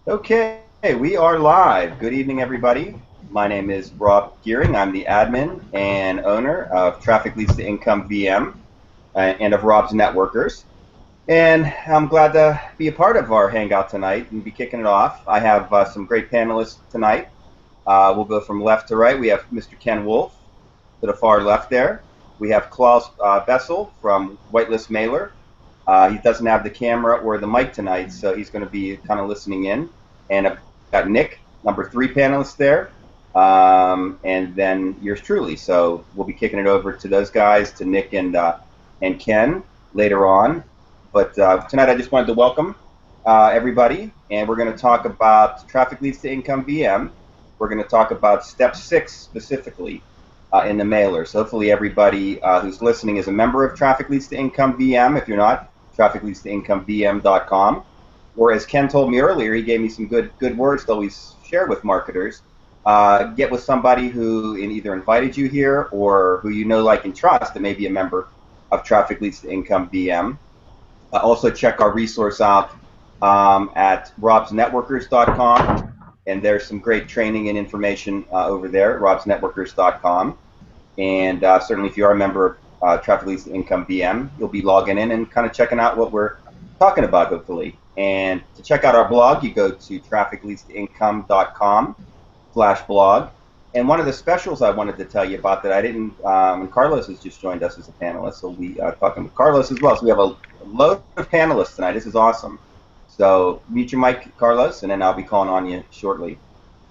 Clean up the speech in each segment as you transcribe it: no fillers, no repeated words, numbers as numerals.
Okay, we are live. Good evening, everybody. My name is Rob Gearing. I'm the admin and owner of Traffic Leads to Income VM and of Rob's Networkers. And I'm glad to be a part of our hangout tonight and be kicking it off. I have some great panelists tonight. We'll go from left to right. We have Mr. Ken Wolf to the far left there. We have Klaus Bessel from Whitelist Mailer. He doesn't have the camera or the mic tonight, so he's going to be kind of listening in. And I've got Nick, number 3 panelist there, and then yours truly. So we'll be kicking it over to those guys, to Nick and Ken later on. But tonight I just wanted to welcome everybody, and we're going to talk about Traffic Leads to Income VM. We're going to talk about step 6 specifically in the mailer. So hopefully everybody who's listening is a member of Traffic Leads to Income VM. If you're not, trafficleadstoincomevm.com. Or as Ken told me earlier, he gave me some good words to always share with marketers. Get with somebody who either invited you here or who you know, like, and trust that may be a member of Traffic Leads to Income VM. Also check our resource out at robsnetworkers.com, and there's some great training and information over there at robsnetworkers.com. And certainly if you are a member of Traffic Leads to Income VM, you'll be logging in and kind of checking out what we're talking about, hopefully. And to check out our blog, you go to trafficleadstoincome.com/blog. And one of the specials I wanted to tell you about that I didn't, and Carlos has just joined us as a panelist, so we are talking with Carlos as well. So we have a load of panelists tonight. This is awesome. So mute your mic, Carlos, and then I'll be calling on you shortly.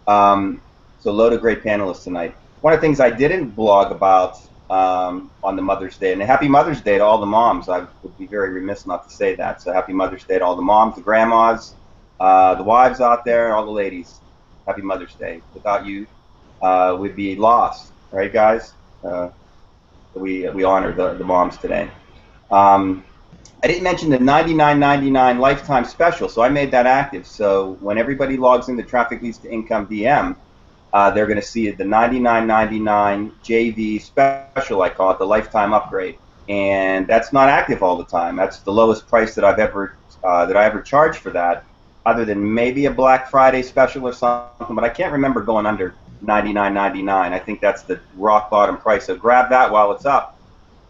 So load of great panelists tonight. One of the things I didn't blog about on the Mother's Day, and happy Mother's Day to all the moms. I would be very remiss not to say that. So happy Mother's Day to all the moms, the grandmas, the wives out there, all the ladies. Happy Mother's Day. Without you, we'd be lost, right, guys? We honor the moms today. I didn't mention the $99.99 lifetime special, so I made that active. So when everybody logs into Traffic Leads to Income VM, they're going to see the $99.99 JV special, I call it, the lifetime upgrade. And that's not active all the time. That's the lowest price that I ever charged for that, other than maybe a Black Friday special or something. But I can't remember going under $99.99. I think that's the rock bottom price. So grab that while it's up,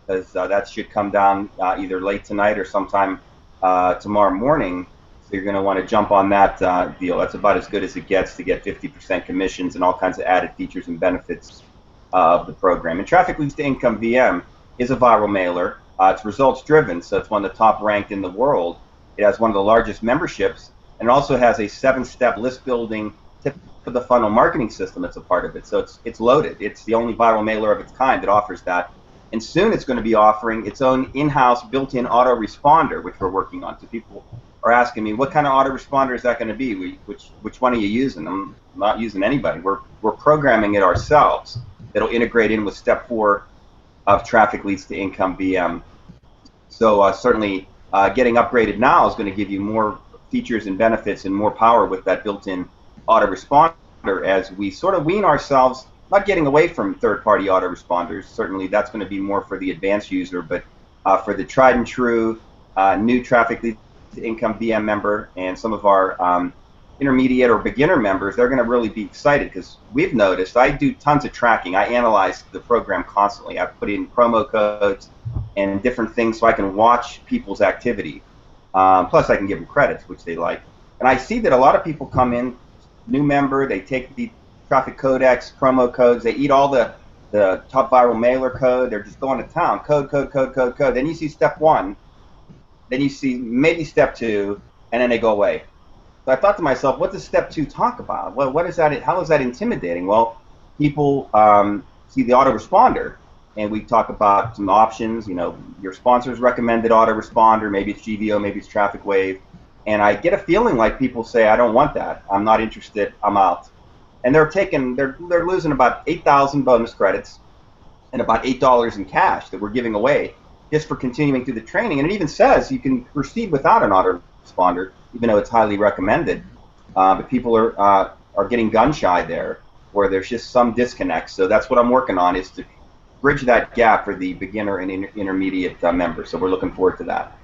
because that should come down either late tonight or sometime tomorrow morning. So you're going to want to jump on that deal. That's about as good as it gets to get 50% commissions and all kinds of added features and benefits of the program. And Traffic Leads to Income VM is a viral mailer. It's results driven, so it's one of the top ranked in the world. It has one of the largest memberships, and it also has a 7-step list building tip of the funnel marketing system that's a part of it. So it's loaded. It's the only viral mailer of its kind that offers that. And soon it's going to be offering its own in-house built-in autoresponder, which we're working on. So people are asking me, what kind of autoresponder is that going to be? Which one are you using? I'm not using anybody. We're programming it ourselves. It'll integrate in with step 4 of Traffic Leads to Income VM. So certainly getting upgraded now is going to give you more features and benefits and more power with that built-in autoresponder as we sort of wean ourselves, not getting away from third-party autoresponders. Certainly that's going to be more for the advanced user, but for the tried and true new Traffic Leads to Income VM member and some of our intermediate or beginner members, they're going to really be excited, because we've noticed I do tons of tracking. I analyze the program constantly. I put in promo codes and different things so I can watch people's activity. Plus I can give them credits, which they like. And I see that a lot of people come in, new member, they take the Traffic Codex promo codes, they eat all the top viral mailer code, they're just going to town, code. Then you see step 1, then you see maybe step 2, and then they go away. So I thought to myself, what does step 2 talk about? Well, what is that? How is that intimidating? Well, people see the autoresponder, and we talk about some options. You know, your sponsor's recommended autoresponder. Maybe it's GVO, maybe it's Traffic Wave. And I get a feeling like people say, I don't want that. I'm not interested. I'm out. And they're losing about 8,000 bonus credits and about $8 in cash that we're giving away just for continuing through the training. And it even says you can proceed without an autoresponder, even though it's highly recommended. But people are getting gun shy there, or there's just some disconnect. So that's what I'm working on, is to bridge that gap for the beginner and intermediate members. So we're looking forward to that.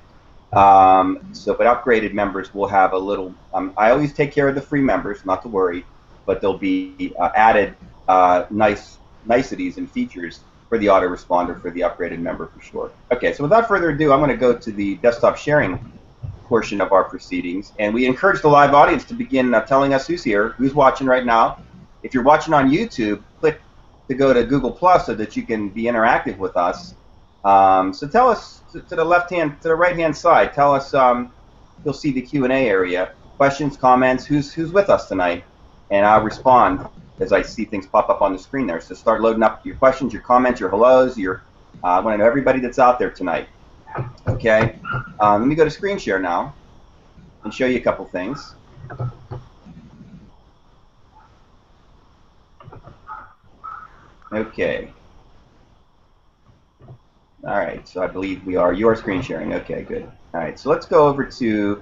So, but upgraded members will have a little. I always take care of the free members, not to worry, but there'll be added niceties and features for the autoresponder for the upgraded member for sure. Okay, so without further ado, I'm going to go to the desktop sharing portion of our proceedings, and we encourage the live audience to begin telling us who's here, who's watching right now. If you're watching on YouTube, click to go to Google Plus so that you can be interactive with us. So tell us to the right-hand side. Tell us. You'll see the Q&A area. Questions, comments. Who's with us tonight? And I'll respond as I see things pop up on the screen there. So start loading up your questions, your comments, your hellos. I want to know everybody that's out there tonight. Okay. Let me go to screen share now and show you a couple things. Okay. All right, so I believe you are screen sharing. Okay, good. All right, so let's go over to,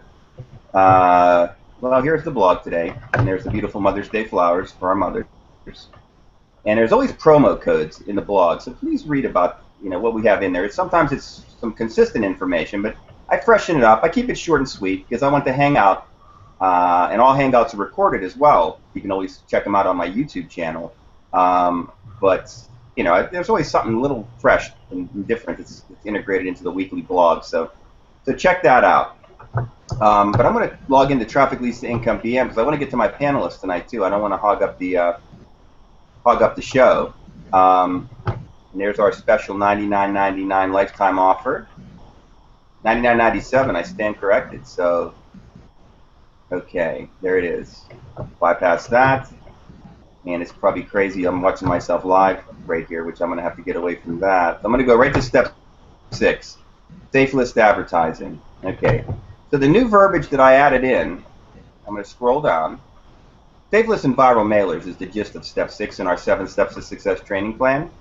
well, here's the blog today, and there's the beautiful Mother's Day flowers for our mothers. And there's always promo codes in the blog, so please read about what we have in there. Sometimes it's some consistent information, but I freshen it up. I keep it short and sweet because I want the Hangout, and all Hangouts are recorded as well. You can always check them out on my YouTube channel. But there's always something a little fresh and different that's integrated into the weekly blog. So check that out. But I'm going to log into Traffic Leads to Income BM because I want to get to my panelists tonight too. I don't want to hog up the show. And there's our special $99.99 lifetime offer. $99.97. I stand corrected. So okay, there it is. Bypass that. And it's probably crazy. I'm watching myself live right here, which I'm going to have to get away from that. I'm going to go right to step 6, safe list advertising. Okay, so the new verbiage that I added in, I'm going to scroll down. Safe list and viral mailers is the gist of step 6 in our 7 Steps to Success training plan.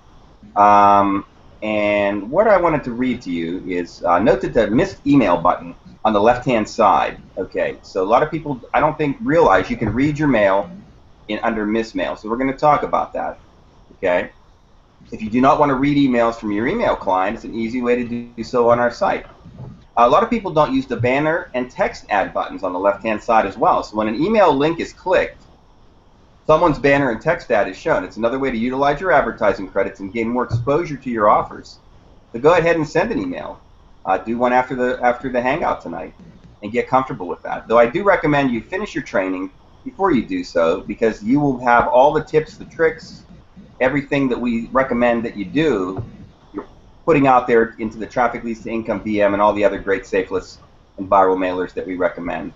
And what I wanted to read to you is note that the missed email button on the left-hand side. Okay, so a lot of people, I don't think, realize you can read your mail under miss mail. So we're going to talk about that. Okay. If you do not want to read emails from your email client, it's an easy way to do so on our site. A lot of people don't use the banner and text ad buttons on the left-hand side as well. So when an email link is clicked, someone's banner and text ad is shown. It's another way to utilize your advertising credits and gain more exposure to your offers. So go ahead and send an email. Do one after the Hangout tonight and get comfortable with that. Though I do recommend you finish your training before you do so, because you will have all the tips, the tricks, everything that we recommend that you do, you're putting out there into the Traffic Leads to Income BM and all the other great safe lists and viral mailers that we recommend.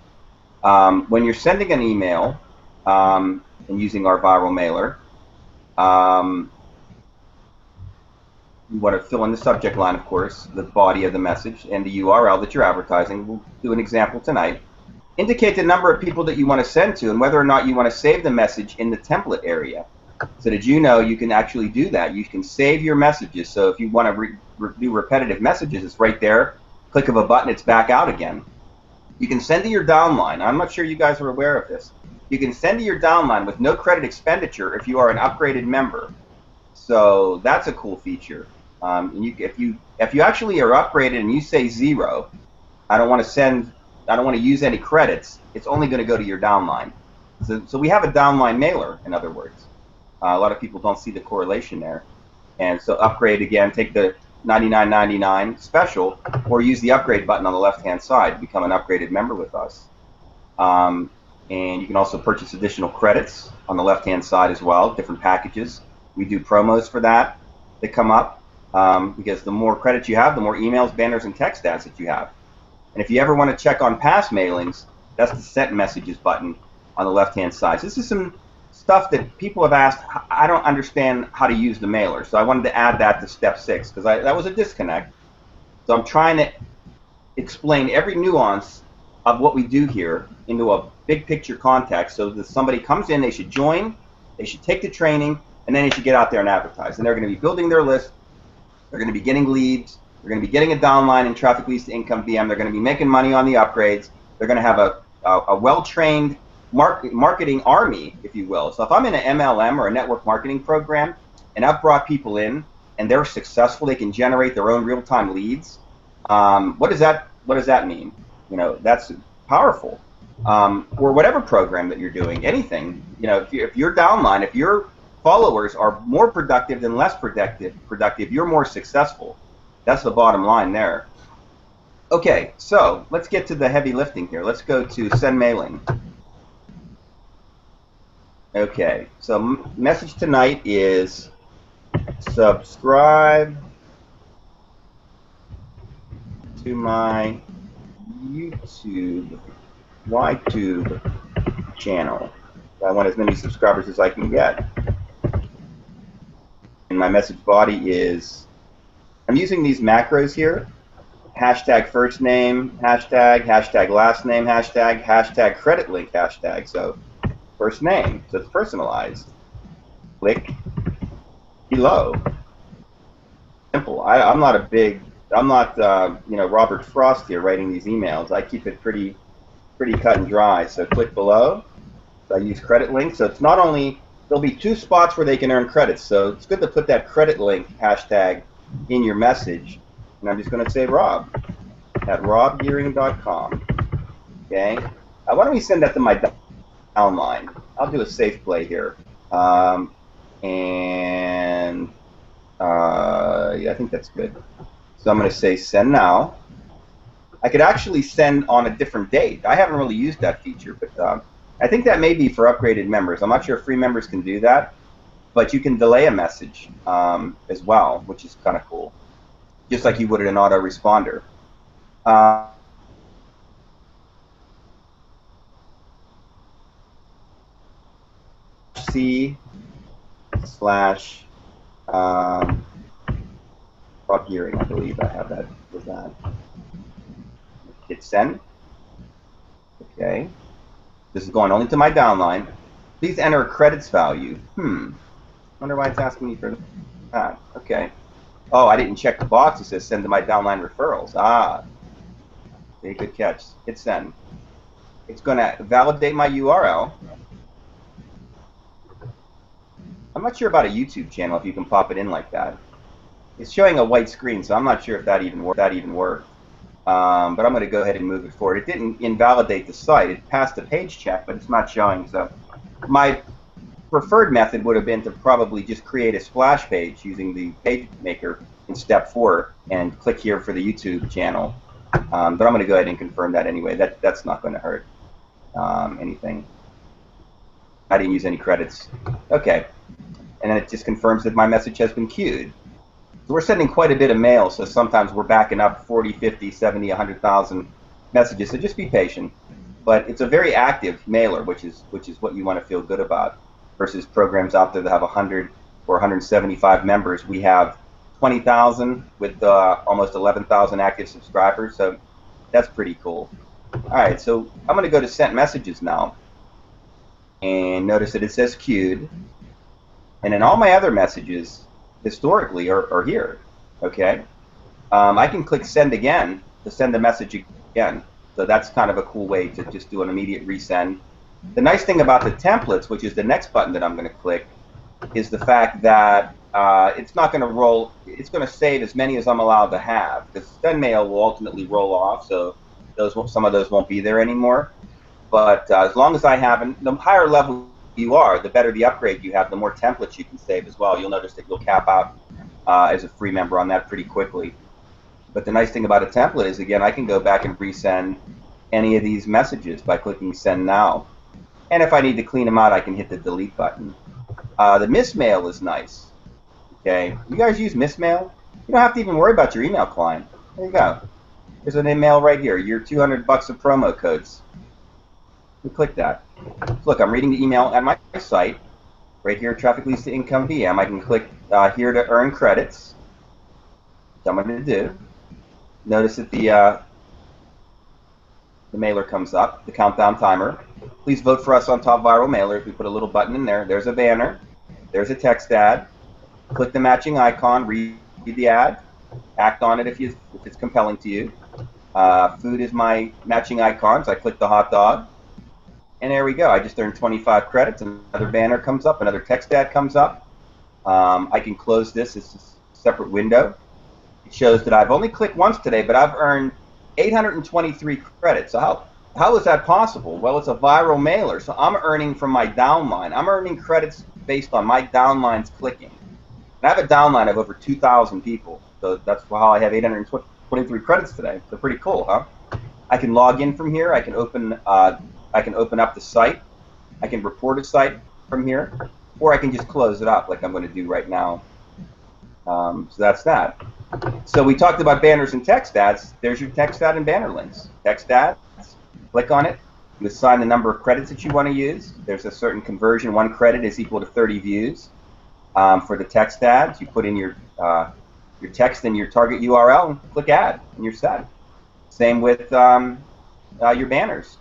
When you're sending an email and using our viral mailer, you want to fill in the subject line, of course, the body of the message, and the URL that you're advertising. We'll do an example tonight. Indicate the number of people that you want to send to and whether or not you want to save the message in the template area. So that you can actually do that. You can save your messages. So if you want to do repetitive messages, it's right there. Click of a button, it's back out again. You can send to your downline. I'm not sure you guys are aware of this. You can send to your downline with no credit expenditure if you are an upgraded member. So that's a cool feature. And if you actually are upgraded and you say 0, I don't want to use any credits, it's only going to go to your downline. So we have a downline mailer, in other words. A lot of people don't see the correlation there. And so upgrade again, take the $99.99 special, or use the upgrade button on the left-hand side to become an upgraded member with us. And you can also purchase additional credits on the left-hand side as well, different packages. We do promos for that come up, because the more credits you have, the more emails, banners, and text ads that you have. And if you ever want to check on past mailings, that's the sent messages button on the left-hand side. So this is some stuff that people have asked. I don't understand how to use the mailer, so I wanted to add that to step 6 because that was a disconnect. So I'm trying to explain every nuance of what we do here into a big picture context so that somebody comes in, they should join, they should take the training, and then they should get out there and advertise. And they're going to be building their list, they're going to be getting leads, they're going to be getting a downline in Traffic Leads to Income BM, they're going to be making money on the upgrades, they're going to have a well-trained marketing army, if you will. So if I'm in an MLM or a network marketing program and I've brought people in and they're successful, they can generate their own real-time leads, what does that What does that mean? That's powerful. Or whatever program that you're doing, anything. If your downline, if your followers are more productive than less productive, you're more successful. That's the bottom line there. Okay, so let's get to the heavy lifting here. Let's go to send mailing. Okay, so message tonight is subscribe to my YouTube channel. I want as many subscribers as I can get. And my message body is, I'm using these macros here. Hashtag first name, hashtag last name, hashtag credit link, hashtag. So first name, so it's personalized. Click below. Simple. I'm not Robert Frost here writing these emails. I keep it pretty cut and dry. So click below. So I use credit link. So it's not only, there'll be 2 spots where they can earn credits. So it's good to put that credit link hashtag in your message. And I'm just going to say Rob at robgearing.com. Okay. Why don't we send that to my downline? I'll do a safe play here. Yeah, I think that's good. So I'm going to say send now. I could actually send on a different date. I haven't really used that feature, but I think that may be for upgraded members. I'm not sure if free members can do that, but you can delay a message as well, which is kind of cool, just like you would in an autoresponder. Rob Gearing, I believe I have that with that. Hit send. Okay. This is going only to my downline. Please enter a credits value. Wonder why it's asking me for that. Okay. Oh, I didn't check the box. It says send to my downline referrals. Okay, good catch. Hit send. It's going to validate my URL. I'm not sure about a YouTube channel if you can pop it in like that. It's showing a white screen, so I'm not sure if that even worked. But I'm going to go ahead and move it forward. It didn't invalidate the site. It passed the page check, but it's not showing. So my preferred method would have been to probably just create a splash page using the page maker in step 4 and click here for the YouTube channel. But I'm going to go ahead and confirm that anyway. That's not going to hurt anything. I didn't use any credits. Okay. And then it just confirms that my message has been queued. So we're sending quite a bit of mail, so sometimes we're backing up 40, 50, 70, 100,000 messages, so just be patient. But it's a very active mailer, which is what you want to feel good about, versus programs out there that have 100 or 175 members. We have 20,000 with almost 11,000 active subscribers, so that's pretty cool. All right, so I'm going to go to sent messages now, and notice that it says queued. And then all my other messages historically are here. Okay, I can click send again to send the message again. So that's kind of a cool way to just do an immediate resend. The nice thing about the templates, which is the next button that I'm going to click, is the fact that it's not going to roll. It's going to save as many as I'm allowed to have, because send mail will ultimately roll off. So some of those won't be there anymore. But as long as I have, the higher level you are, the better the upgrade you have, the more templates you can save as well. You'll notice that you'll cap out as a free member on that pretty quickly. But the nice thing about a template is, again, I can go back and resend any of these messages by clicking send now. And if I need to clean them out, I can hit the delete button. The Mistmail is nice. Okay, you guys use Mistmail? You don't have to even worry about your email client. There you go. There's an email right here. Your $200 of promo codes. You click that. Look, I'm reading the email at my site. Right here, Traffic Leads to Income VM. I can click here to earn credits. Which I'm going to do. Notice that the mailer comes up, the countdown timer. Please vote for us on Top Viral Mailers. We put a little button in there. There's a banner. There's a text ad. Click the matching icon. Read the ad. Act on it if it's compelling to you. Food is my matching icon, so I click the hot dog. And there we go. I just earned 25 credits. Another banner comes up. Another text ad comes up. I can close this. It's a separate window. It shows that I've only clicked once today, but I've earned 823 credits. So how is that possible? Well, it's a viral mailer, so I'm earning from my downline. I'm earning credits based on my downline's clicking. And I have a downline of over 2,000 people, so that's how I have 823 credits today. So pretty cool, huh? I can log in from here. I can open up the site. I can report a site from here, or I can just close it up like I'm going to do right now. So that's that. So we talked about banners and text ads. There's your text ad and banner links. Text ads, click on it. You assign the number of credits that you want to use. There's a certain conversion. 1 credit is equal to 30 views. For the text ads, you put in your text and your target URL and click add, and you're set. Same with your banners.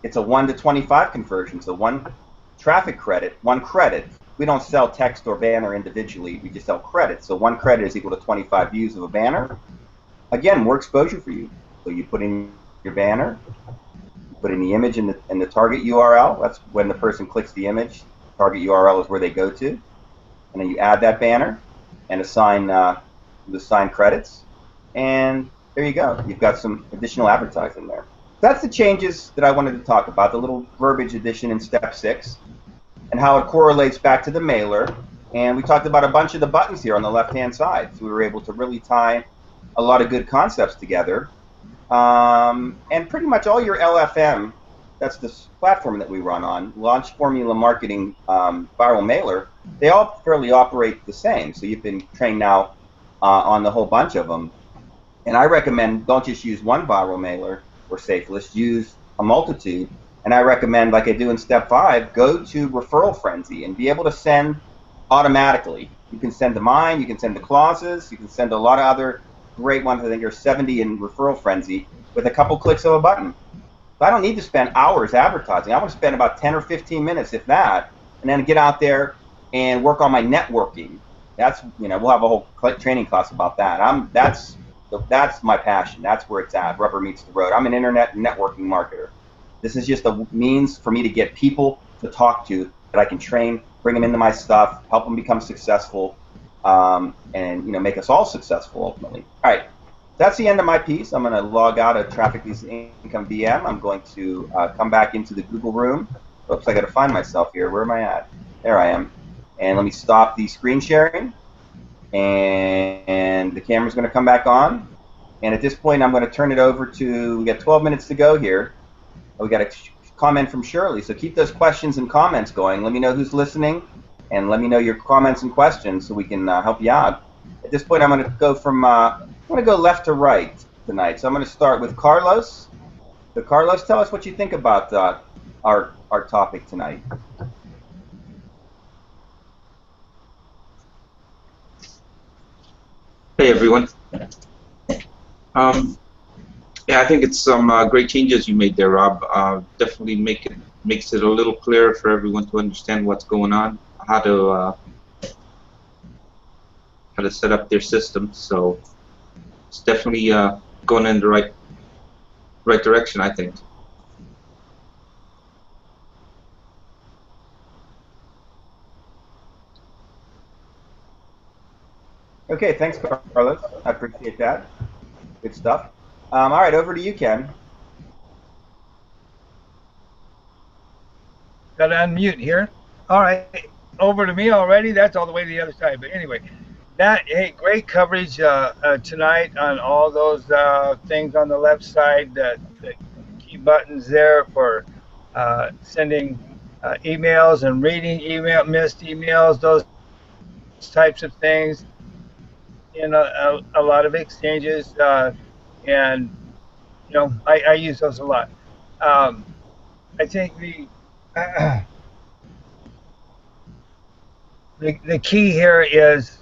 It's a 1 to 25 conversion, so 1 traffic credit, 1 credit. We don't sell text or banner individually, we just sell credits. So 1 credit is equal to 25 views of a banner. Again, more exposure for you. So you put in your banner, you put in the image and the target URL. That's when the person clicks the image. Target URL is where they go to. And then you add that banner and assign credits. And there you go. You've got some additional advertising there. That's the changes that I wanted to talk about, the little verbiage addition in step 6, and how it correlates back to the mailer. And we talked about a bunch of the buttons here on the left-hand side. So we were able to really tie a lot of good concepts together. And pretty much all your LFM, that's this platform that we run on, Launch Formula Marketing Viral Mailer, they all fairly operate the same. So you've been trained now on the whole bunch of them. And I recommend don't just use one viral mailer or safe list, use a multitude. And I recommend, like I do in step 5, go to Referral Frenzy and be able to send automatically. You can send to mine, you can send to clauses, you can send to a lot of other great ones. I think there's 70 in Referral Frenzy with a couple clicks of a button. So I don't need to spend hours advertising. I want to spend about 10 or 15 minutes, if that, and then get out there and work on my networking. That's, we'll have a whole training class about that. That's my passion. That's where it's at. Rubber meets the road. I'm an internet networking marketer. This is just a means for me to get people to talk to that I can train, bring them into my stuff, help them become successful, and make us all successful ultimately. All right, that's the end of my piece. I'm going to log out of Traffic Leads Income VM. I'm going to come back into the Google room. Oops, I got to find myself here. Where am I at? There I am. And let me stop the screen sharing. And the camera's going to come back on. And at this point, I'm going to turn it over to, we got 12 minutes to go here. We got a comment from Shirley. So keep those questions and comments going. Let me know who's listening, and let me know your comments and questions so we can help you out. At this point, I'm going to go from, I'm going to go left to right tonight. So I'm going to start with Carlos. So Carlos, tell us what you think about our topic tonight. Hey everyone. Yeah, I think it's some great changes you made there, Rob. Definitely makes it a little clearer for everyone to understand what's going on, how to set up their system. So it's definitely going in the right direction, I think. Okay, thanks, Carlos. I appreciate that. Good stuff. All right, over to you, Ken. Got to unmute here. All right, over to me already. That's all the way to the other side. But anyway, hey, great coverage tonight on all those things on the left side. The key buttons there for sending emails and reading missed emails, those types of things. In a lot of exchanges, and I use those a lot. I think the key here is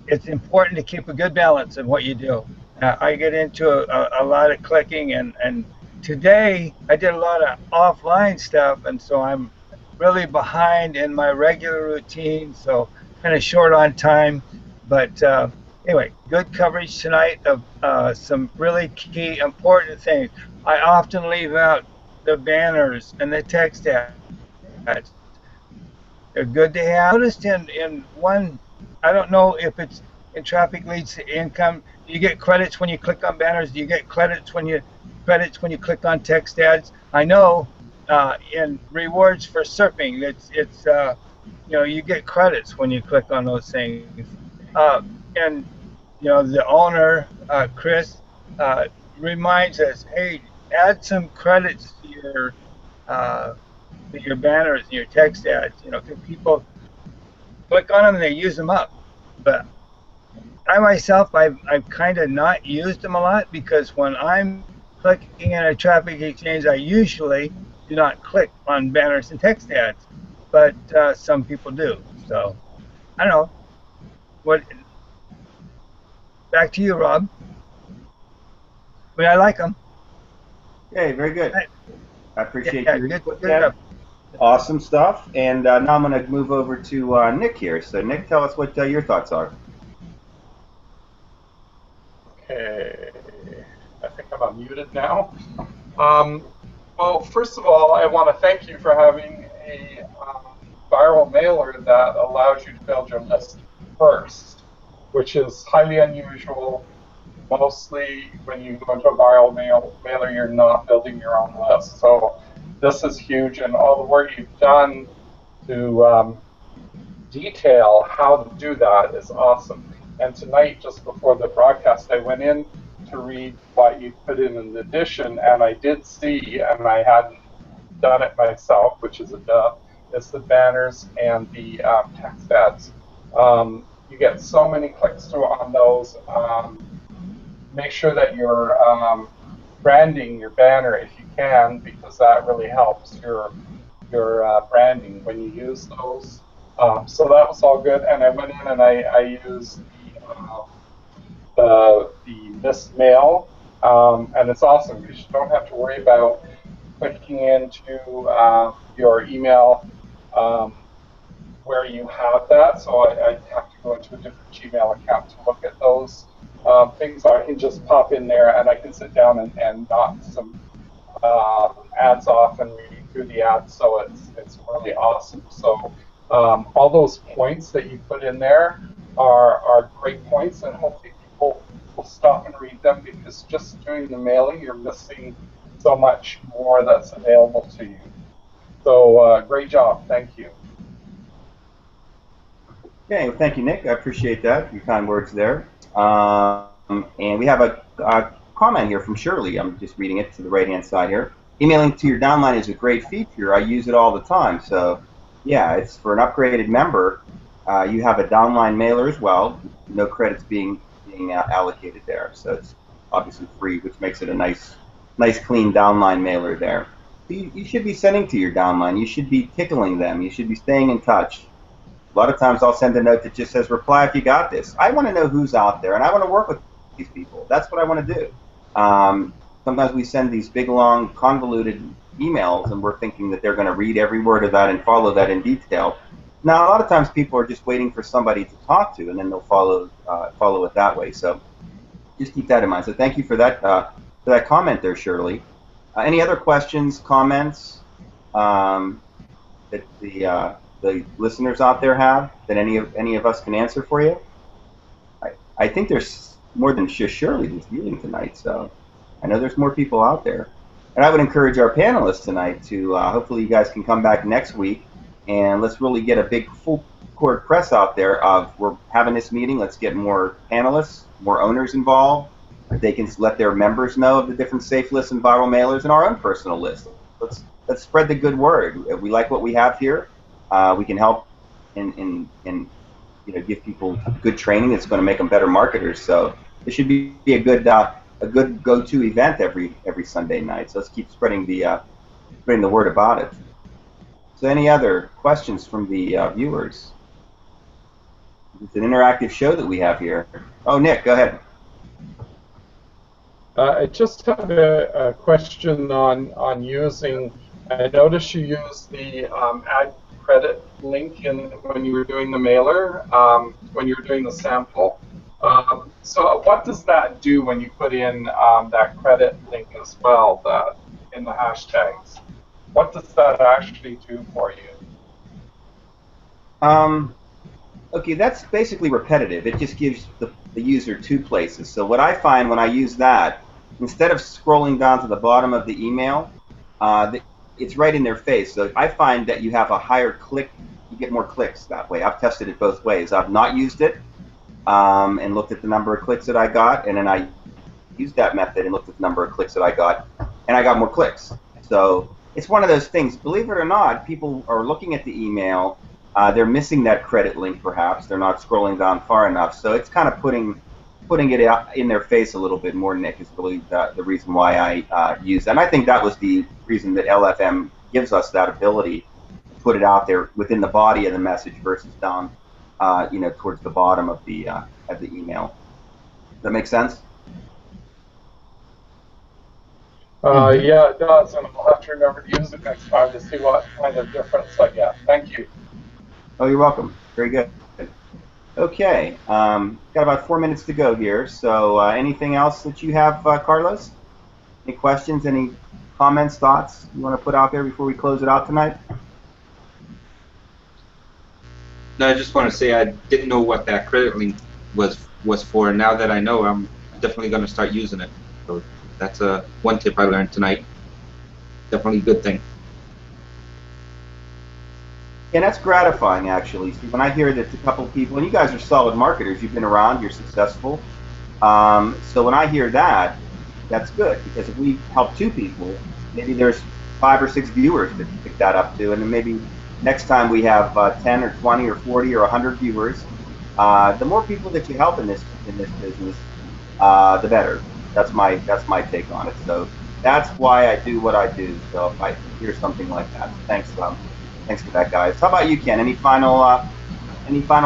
it's important to keep a good balance in what you do. I get into a lot of clicking, and today I did a lot of offline stuff, and so I'm really behind in my regular routine, so kind of short on time. But anyway, good coverage tonight of some really key important things. I often leave out the banners and the text ads. They're good to have. I noticed in one, I don't know if in traffic leads to income? Do you get credits when you click on banners? Do you get credits when you click on text ads? I know in rewards for surfing, it's you get credits when you click on those things. And the owner, Chris, uh, reminds us, hey, add some credits uh, to your banners and your text ads. Because people click on them and they use them up. But I myself, I've kind of not used them a lot because when I'm clicking in a traffic exchange, I usually do not click on banners and text ads. But some people do. So I don't know. What? Back to you, Rob. I mean, I like them. Okay, very good. I appreciate Yeah, your good input, stuff. Ken. Awesome stuff. And now I'm going to move over to Nick here. So, Nick, tell us what your thoughts are. Okay, I think I'm unmuted now. Well, first of all, I want to thank you for having a viral mailer that allows you to build your list first, which is highly unusual. Mostly when you go into a viral mailer, you're not building your own list. So this is huge, and all the work you've done to detail how to do that is awesome. And tonight, just before the broadcast, I went in to read what you put in addition, and I did see, and I hadn't done it myself, which is a duh, is the banners and the text ads. You get so many clicks through on those. Make sure that you're branding your banner if you can, because that really helps your branding when you use those. So that was all good, and I went in and I used the missed mail, and it's awesome because you don't have to worry about clicking into your email where you have that. So I have to go into a different Gmail account to look at those things. I can just pop in there and I can sit down and knock some ads off and read through the ads. So it's really awesome. So all those points that you put in there are great points, and hopefully people will stop and read them, because just doing the mailing, you're missing so much more that's available to you. So great job. Thank you. Okay, well, thank you, Nick. I appreciate that. Your kind words there. And we have a comment here from Shirley. I'm just reading it to the right-hand side here. Emailing to your downline is a great feature. I use it all the time. So, yeah, it's for an upgraded member. You have a downline mailer as well. No credits being allocated there. So it's obviously free, which makes it a nice clean downline mailer there. You should be sending to your downline. You should be tickling them. You should be staying in touch. A lot of times I'll send a note that just says, reply if you got this. I want to know who's out there, and I want to work with these people. That's what I want to do. Sometimes we send these big, long, convoluted emails, and we're thinking that they're going to read every word of that and follow that in detail. Now, a lot of times people are just waiting for somebody to talk to, and then they'll follow it that way. So just keep that in mind. So thank you for that comment there, Shirley. Any other questions, comments that the listeners out there have that any of us can answer for you? I think there's more than just Shirley who's viewing tonight, so I know there's more people out there. And I would encourage our panelists tonight to hopefully you guys can come back next week, and let's really get a big full court press out there of we're having this meeting. Let's get more panelists, more owners involved. They can let their members know of the different safe lists and viral mailers and our own personal list. Let's spread the good word. We like what we have here. We can help in give people good training that's going to make them better marketers. So this should be a good go-to event every Sunday night. So let's keep spreading the word about it. So any other questions from the viewers? It's an interactive show that we have here. Oh, Nick, go ahead. I just have a question on using. I noticed you used the add credit link when you were doing the mailer, when you were doing the sample. So what does that do when you put in that credit link as well, in the hashtags? What does that actually do for you? Okay, that's basically repetitive. It just gives the user two places. So what I find when I use that, instead of scrolling down to the bottom of the email, it's right in their face. So I find that you have a higher click, you get more clicks that way. I've tested it both ways. I've not used it and looked at the number of clicks that I got, and then I used that method and looked at the number of clicks that I got, and I got more clicks. So it's one of those things. Believe it or not, people are looking at the email. They're missing that credit link, perhaps. They're not scrolling down far enough. So it's kind of putting it out in their face a little bit more, Nick, is really the reason why I use it. And I think that was the reason that LFM gives us that ability to put it out there within the body of the message versus down, towards the bottom of the email. Does that make sense? Yeah, it does, and I'll have to remember to use it next time to see what kind of difference I get. Thank you. Oh, you're welcome. Very good. Okay, got about 4 minutes to go here. So anything else that you have, Carlos? Any questions, any comments, thoughts you want to put out there before we close it out tonight? No, I just want to say I didn't know what that credit link was for. Now that I know, I'm definitely going to start using it. So that's one tip I learned tonight. Definitely a good thing. And that's gratifying, actually. See, when I hear that a couple people, and you guys are solid marketers, you've been around, you're successful. So when I hear that, that's good, because if we help two people, maybe there's 5 or 6 viewers that pick that up to, and then maybe next time we have 10 or 20 or 40 or 100 viewers. The more people that you help in this business, the better. That's my take on it. So that's why I do what I do. So if I hear something like that, thanks for that, guys. How about you, Ken? Any final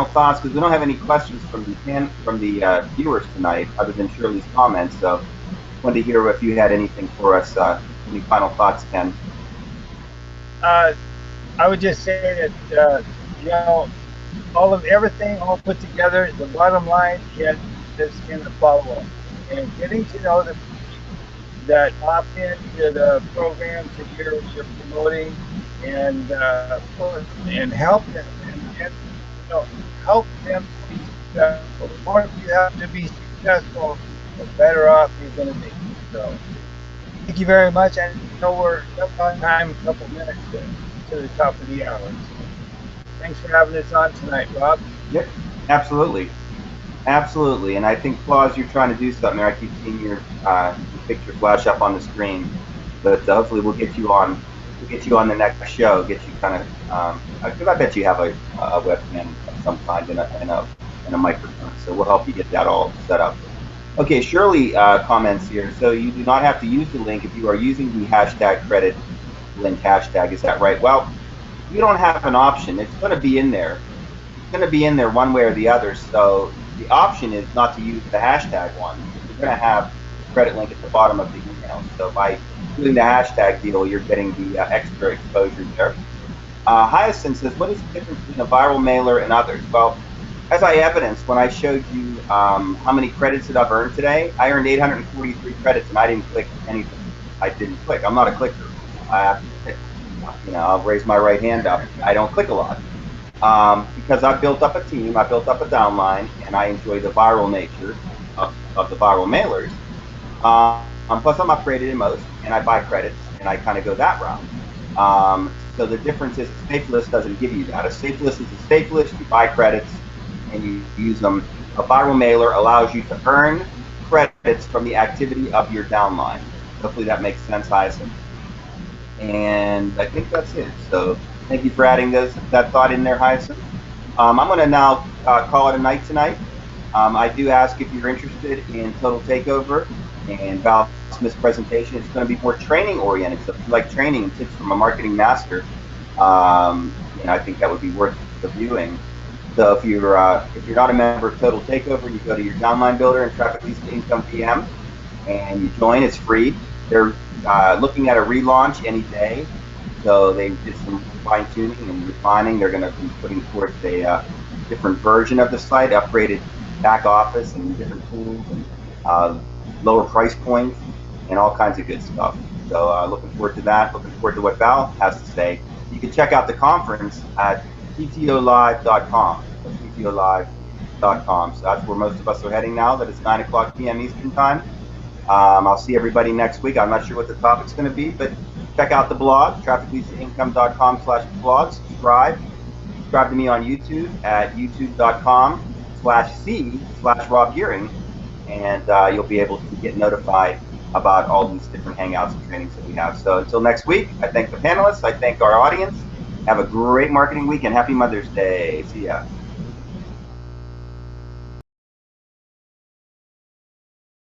thoughts? Because we don't have any questions from the viewers tonight, other than Shirley's comments. So I wanted to hear if you had anything for us. Any final thoughts, Ken? I would just say that everything all put together. The bottom line is in the follow-up and getting to know the people that opt in to the programs that you're promoting, and help them and help them be successful. The more you have to be successful, the better off you're going to be. So thank you very much. I know we're up on time, a couple minutes to the top of the hour. Thanks for having us on tonight, Rob. Yep, absolutely. And I think, Claus, you're trying to do something there. I keep seeing your picture flash up on the screen, but hopefully we'll get you on the next show. Get you kind of because I bet you have a webcam of some kind and a microphone, so we'll help you get that all set up. Okay, Shirley comments here. So you do not have to use the link if you are using the hashtag credit link hashtag. Is that right? Well, you don't have an option. It's going to be in there. It's going to be in there one way or the other. So the option is not to use the hashtag one. You're going to have the credit link at the bottom of the email. So by doing the hashtag deal, you're getting the extra exposure there. Hyacinth says, what is the difference between a viral mailer and others? Well, as I evidenced when I showed you how many credits that I've earned today, I earned 843 credits and I didn't click anything. I didn't click. I'm not a clicker. I'll raise my right hand up. I don't click a lot because I built up a team, I built up a downline, and I enjoy the viral nature of the viral mailers. Plus, I'm upgraded in most, and I buy credits, and I kind of go that route. So the difference is a safe list doesn't give you that. A safe list is a safe list. You buy credits, and you use them. A viral mailer allows you to earn credits from the activity of your downline. Hopefully that makes sense, Hyacinth. And I think that's it. So thank you for adding that thought in there, Hyacinth. I'm going to now call it a night tonight. I do ask if you're interested in Total Takeover and Val Smith's presentation. It's going to be more training oriented. So if you like training and tips from a marketing master, I think that would be worth the viewing. So if you're not a member of Total Takeover, you go to your downline builder and Traffic Leads to Income PM, and you join. It's free. They're looking at a relaunch any day, so they did some fine tuning and refining. They're going to be putting forth a different version of the site, upgraded back office and different tools and lower price points and all kinds of good stuff. So looking forward to that. Looking forward to what Val has to say. You can check out the conference at ttolive.com. trafficvideolive.com. So that's where most of us are heading now, that it's 9 o'clock p.m. Eastern Time. I'll see everybody next week. I'm not sure what the topic's going to be, but check out the blog, trafficvisa.income.com/blog. Subscribe to me on YouTube at youtube.com/c/Rob Gearing, and you'll be able to get notified about all these different hangouts and trainings that we have. So until next week, I thank the panelists. I thank our audience. Have a great marketing week and happy Mother's Day. See ya.